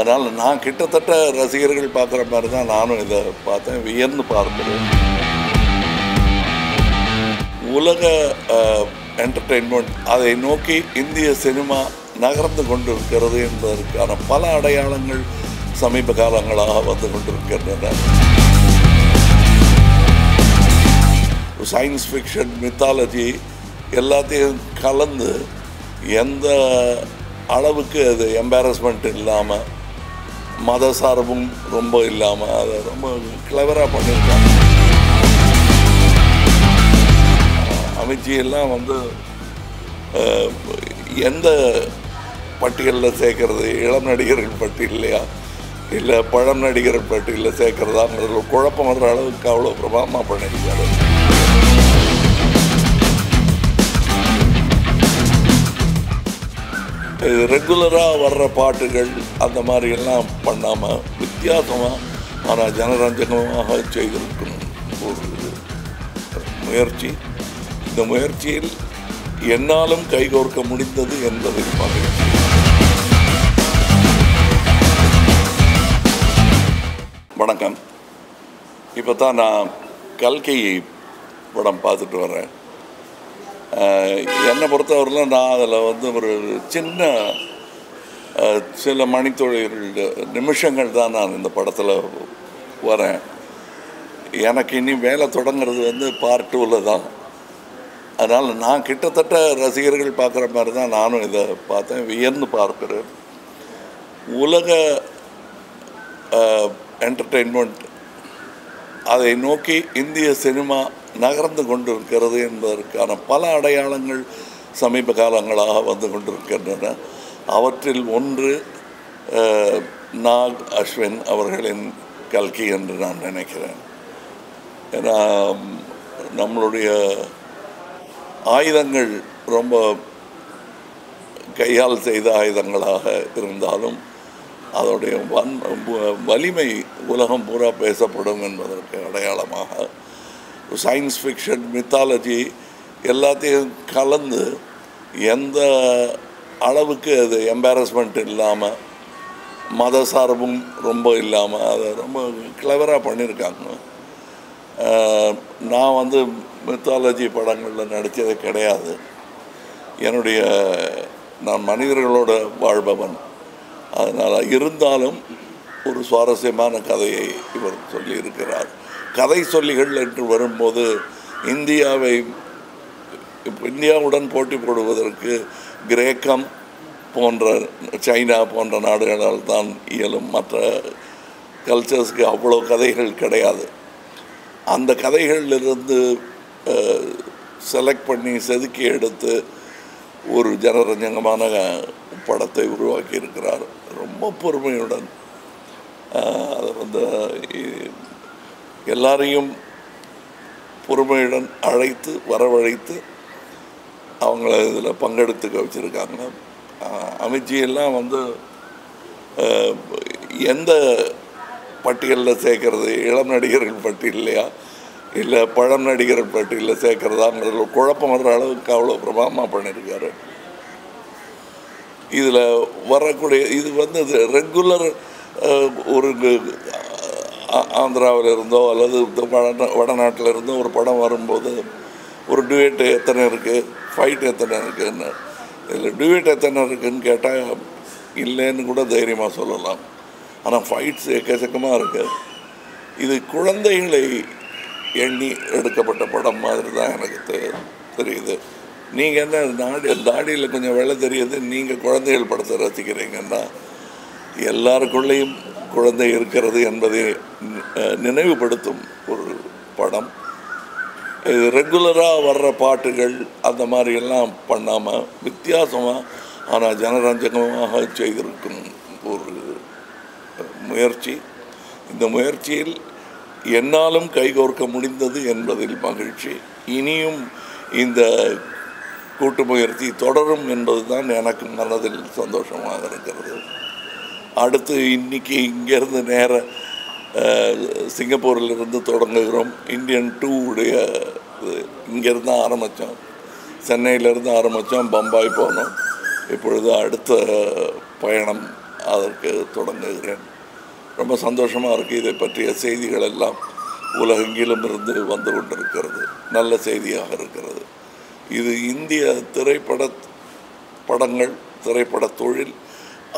அதனால் நான் கிட்டத்தட்ட ரசிகர்கள் பார்க்குற மாதிரி தான் நானும் இதை பார்த்தேன், வியந்து பார்க்கிறேன். உலக என்டர்டெயின்மெண்ட் அதை நோக்கி இந்திய சினிமா நகர்ந்து கொண்டிருக்கிறது என்பதற்கான பல அடையாளங்கள் சமீப காலங்களாக வந்து கொண்டிருக்கின்றன. சயின்ஸ் ஃபிக்ஷன், மித்தாலஜி எல்லாத்தையும் கலந்து எந்த அளவுக்கு அது எம்பாரஸ்மெண்ட் இல்லாமல், மத சார்பும் ரொம்ப இல்லாமல் அதை ரொம்ப கிளவராக பண்ணியிருக்காங்க. அமித்ஜி எல்லாம் வந்து எந்த பட்டியலில் சேர்க்கறது, இளம் நடிகர்கள் பட்டியலையா இல்லை பழம் நடிகர்கள் பட்டியலில் சேர்க்கறதாங்கிறது குழப்பம் வர்ற அளவுக்கு அவ்வளோ பிரபாவமாக பண்ணியிருக்காரு. இது ரெகுலராக வர்ற பாட்டுகள் அந்த மாதிரியெல்லாம் பண்ணாமல் வித்தியாசமாக ஆனால் ஜனரஞ்சகமாக செய்திருக்கும் ஒரு முயற்சி. இந்த முயற்சியில் என்னாலும் கைகோர்க்க முடிந்தது என்பதில் மகிழ்ச்சி. வணக்கம். இப்போ தான் நான் கல்கி படம் பார்த்துட்டு வரேன். என்னை பொறுத்தவரையில் நான் அதில் வந்து ஒரு சில மணித்தொழில்கள் நிமிஷங்கள் தான் நான் இந்த படத்தில் வரேன். எனக்கு இனி வேலை தொடங்கிறது வந்து பார்ட் 2ல் தான். அதனால் நான் கிட்டத்தட்ட ரசிகர்கள் பார்க்குற மாதிரி தான் நானும் இதை பார்த்தேன், வியந்து பார்க்கிறேன். உலக என்டர்டெயின்மெண்ட் அதை நோக்கி இந்திய சினிமா நகர்ந்து கொண்டிருக்கிறது என்பதற்கான பல அடையாளங்கள் சமீப காலங்களாக வந்து கொண்டிருக்கின்றன. அவற்றில் ஒன்று நாக் அஸ்வின் அவர்களின் கல்கி என்று நான் நினைக்கிறேன். ஏன்னா நம்மளுடைய ஆயுதங்கள் ரொம்ப கையால் செய்த ஆயுதங்களாக இருந்தாலும் அதோடைய வலிமை உலகம் பூரா பேசப்படும் என்பதற்கு அடையாளமாக சயின்ஸ் ஃபிக்ஷன், மித்தாலஜி எல்லாத்தையும் கலந்து எந்த அளவுக்கு அது எம்பாரஸ்மெண்ட் இல்லாமல், மத சார்பும் ரொம்ப இல்லாமல் அதை ரொம்ப கிளவராக பண்ணியிருக்காங்க. நான் வந்து மித்தாலஜி படங்களில் நடித்தது கிடையாது. நான் மனிதர்களோட வாழ்பவன். அதனால் இருந்தாலும் ஒரு சுவாரஸ்யமான கதையை இவர் சொல்லியிருக்கிறார். கதை சொல்லிகள் என்று வரும்போது இந்தியாவுடன் போட்டி போடுவதற்கு கிரேக்கம் போன்ற, சைனா போன்ற நாடுகளால் தான் இயலும். மற்ற கல்ச்சர்ஸ்க்கு அவ்வளோ கதைகள் கிடையாது. அந்த கதைகளிலிருந்து செலக்ட் பண்ணி செதுக்கி எடுத்து ஒரு ஜனரஞ்சகமான படத்தை உருவாக்கி இருக்கிறார். ரொம்ப பொறுமையுடன் அதை வந்து எல்லாரையும் பொறுமையுடன் அழைத்து வரவழைத்து அவங்கள இதில் பங்கெடுத்துக்க வச்சுருக்காங்க. அமித்ஜி எல்லாம் வந்து எந்த பட்டியலில் சேர்க்கறது, இளம் நடிகர்கள் பட்டியலையா இல்லை பழம் நடிகர்கள் பட்டியலில் சேர்க்கறதாங்கிறது குழப்பம் வர்ற அளவுக்கு அவ்வளோ பிரபாவமாக பண்ணியிருக்காரு. இதில் வரக்கூடிய இது வந்து ரெகுலர் ஒரு ஆந்திராவில் இருந்தோ அல்லது வடநாட்டில் இருந்தோ ஒரு படம் வரும்போது ஒரு டியூட் எத்தனை இருக்குது, ஃபைட் எத்தனை இருக்குதுன்னு, இதில் டியூட் எத்தனை இருக்குதுன்னு கேட்டால் இல்லைன்னு கூட தைரியமாக சொல்லலாம். ஆனால் ஃபைட்ஸ் எக்கச்சக்கமாக இருக்குது. இது குழந்தைகளை எண்ணி எடுக்கப்பட்ட படம் மாதிரி தான் எனக்கு தெரியுது. நீங்கள் என்ன தாடியில் கொஞ்சம் வெள்ளை தெரியுது, நீங்கள் குழந்தைகள் படத்தை ரசிக்கிறீங்கன்னா எல்லாருக்குள்ளேயும் குழந்தை இருக்கிறது என்பதை நினைவுபடுத்தும் ஒரு படம். இது ரெகுலராக வர்ற பாட்டுகள் அந்த மாதிரியெல்லாம் பண்ணாமல் வித்தியாசமாக ஆனால் ஜனரஞ்சகமாக செய்திருக்கும் ஒரு முயற்சி. இந்த முயற்சியில் என்னாலும் கைகோர்க்க முடிந்தது என்பதில் மகிழ்ச்சி. இனியும் இந்த கூட்டு முயற்சி தொடரும் என்பது தான் எனக்கு மனதில் சந்தோஷமாக இருக்கிறது. அடுத்து இன்றைக்கி இங்கேருந்து நேர சிங்கப்பூரிலிருந்து தொடங்குகிறோம். இந்தியன் 2 உடைய இங்கேருந்து தான் ஆரம்பித்தோம், சென்னையிலேருந்து ஆரம்பித்தோம், பம்பாய் போனோம். இப்பொழுது அடுத்த பயணம் அதற்கு தொடங்குகிறேன். ரொம்ப சந்தோஷமாக இருக்குது. இதை பற்றிய செய்திகள் எல்லாம் உலகெங்கிலும் இருந்து வந்து கொண்டிருக்கிறது. நல்ல செய்தியாக இருக்கிறது. இது இந்திய படங்கள் திரைப்பட தொழில்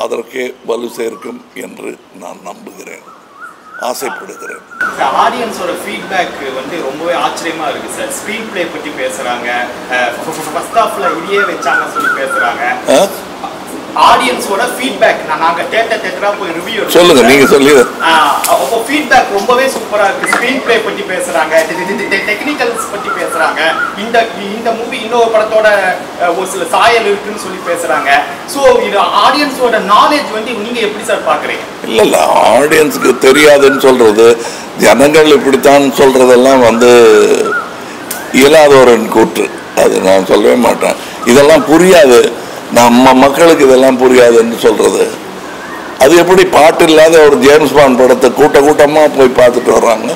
அதற்கே வலு சேர்க்கும் என்று நான் நம்புகிறேன், ஆசைப்படுகிறேன். ஆடியன்ஸோட ஃபீட்பேக் வந்து ரொம்பவே ஆச்சரியமா இருக்கு சார். ஸ்க்ரீன் பிளே பற்றி பேசுறாங்க, ஃபர்ஸ்ட் ஹாஃப்ல இடியே வச்சாங்க சொல்லி பேசுறாங்க. ஆடியன்ஸோட ஃபீட்பேக் நாங்க தியேட்டரா போய் ரிவ்யூ சொல்லுங்க, நீங்க சொல்லுங்க. அப்போ ஃபீட்பேக் ரொம்பவே சூப்பரா இருக்கு. ஸ்க்ரீன் பிளே பற்றி பேசுறாங்க, டெக்னிக்கல்ஸ் பற்றி பேசுறாங்க. இந்த மூவி இன்னொரு படத்தோட ஒரு சில சாயல் இருக்குன்னு சொல்லி பேசுறாங்க. ஸோ இது ஆடியன்ஸோட நாலேஜ் வந்து நீங்க எப்படி சார் பாக்குறீங்க? இல்ல ஆடியன்ஸுக்கு தெரியாதுன்னு சொல்றது, ஜனங்கள் இப்படித்தான் சொல்றதெல்லாம் வந்து இயலாதவரின் கூற்று. அது நான் சொல்லவே மாட்டேன். இதெல்லாம் புரியாது, நம்ம மக்களுக்கு இதெல்லாம் புரியாதுன்னு சொல்றது. அது எப்படி பாட்டு இல்லாத ஒரு ஜேம்ஸ் பாண்ட் படத்தை கூட்டமாக போய் பார்த்துட்டு வர்றாங்க.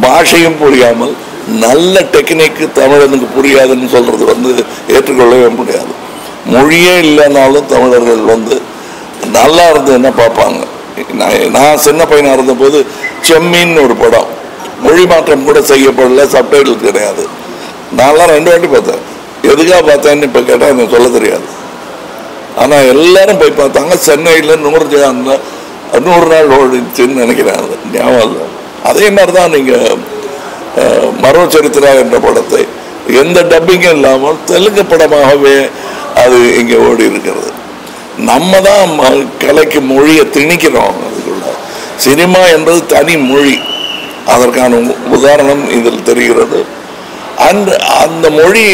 பாஷையும் புரியாமல் நல்ல டெக்னிக்கு தமிழனுக்கு புரியாதுன்னு சொல்றது வந்து ஏற்றுக்கொள்ளவே முடியாது. மொழியே இல்லைனாலும் தமிழர்கள் வந்து நல்லா இருந்ததுன்னா பார்ப்பாங்க. நான் சின்ன பையனாக இருந்தபோது செம்மீன் ஒரு படம் மொழி மாற்றம் கூட செய்யப்படல, சப்டைட்டில் கிடையாது. நான்லாம் 2 வாட்டி பார்த்தேன். எதுக்காக பார்த்தேன்னு இப்போ கேட்டால் எனக்கு சொல்ல தெரியாது. ஆனால் எல்லாரும் போய் பார்த்தாங்க. சென்னையில் 100 நாள் ஓடிச்சுன்னு நினைக்கிறேன், ஞாபகம் இல்லை. அதே மாதிரி தான் நீங்கள் மரோ சரித்திரா என்ற படத்தை எந்த டப்பிங்கும் இல்லாமல் தெலுங்கு படமாகவே அது இங்கே ஓடி இருக்கிறது. நம்ம தான் கலைக்கு மொழியை திணிக்கிறோம். அதுக்குள்ள சினிமா என்பது தனி மொழி, அதற்கான உதாரணம் இதில் தெரிகிறது. அந்த மொழி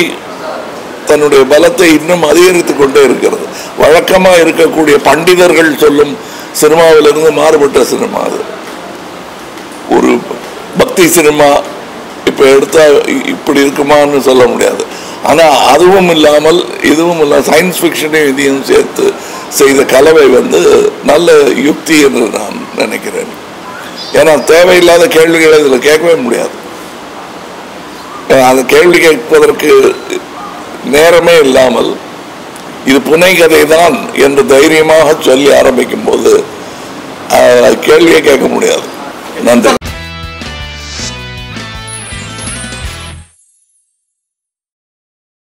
தன்னுடைய பலத்தை இன்னும் அதிகரித்து கொண்டே இருக்கிறது. வழக்கமாக இருக்கக்கூடிய பண்டிதர்கள் சொல்லும் சினிமாவிலிருந்து மாறுபட்ட சினிமா அது. ஒரு பக்தி சினிமா இப்போ எடுத்தால் இப்படி இருக்குமான்னு சொல்ல முடியாது. ஆனால் அதுவும் இல்லாமல் இதுவும் இல்லாமல் சயின்ஸ் ஃபிக்ஷனையும் இதையும் சேர்த்து செய்த கலவை வந்து நல்ல யுக்தி என்று நான் நினைக்கிறேன். ஏன்னா தேவையில்லாத கேள்விகளை இதில் கேட்கவே முடியாது. அந்த கேள்வி கேட்பதற்கு நேரமே இல்லாமல் இது புனைகதை தான் என்று தைரியமாக சொல்லி ஆரம்பிக்கும் போது கேள்வியே கேட்க முடியாது. நன்றி.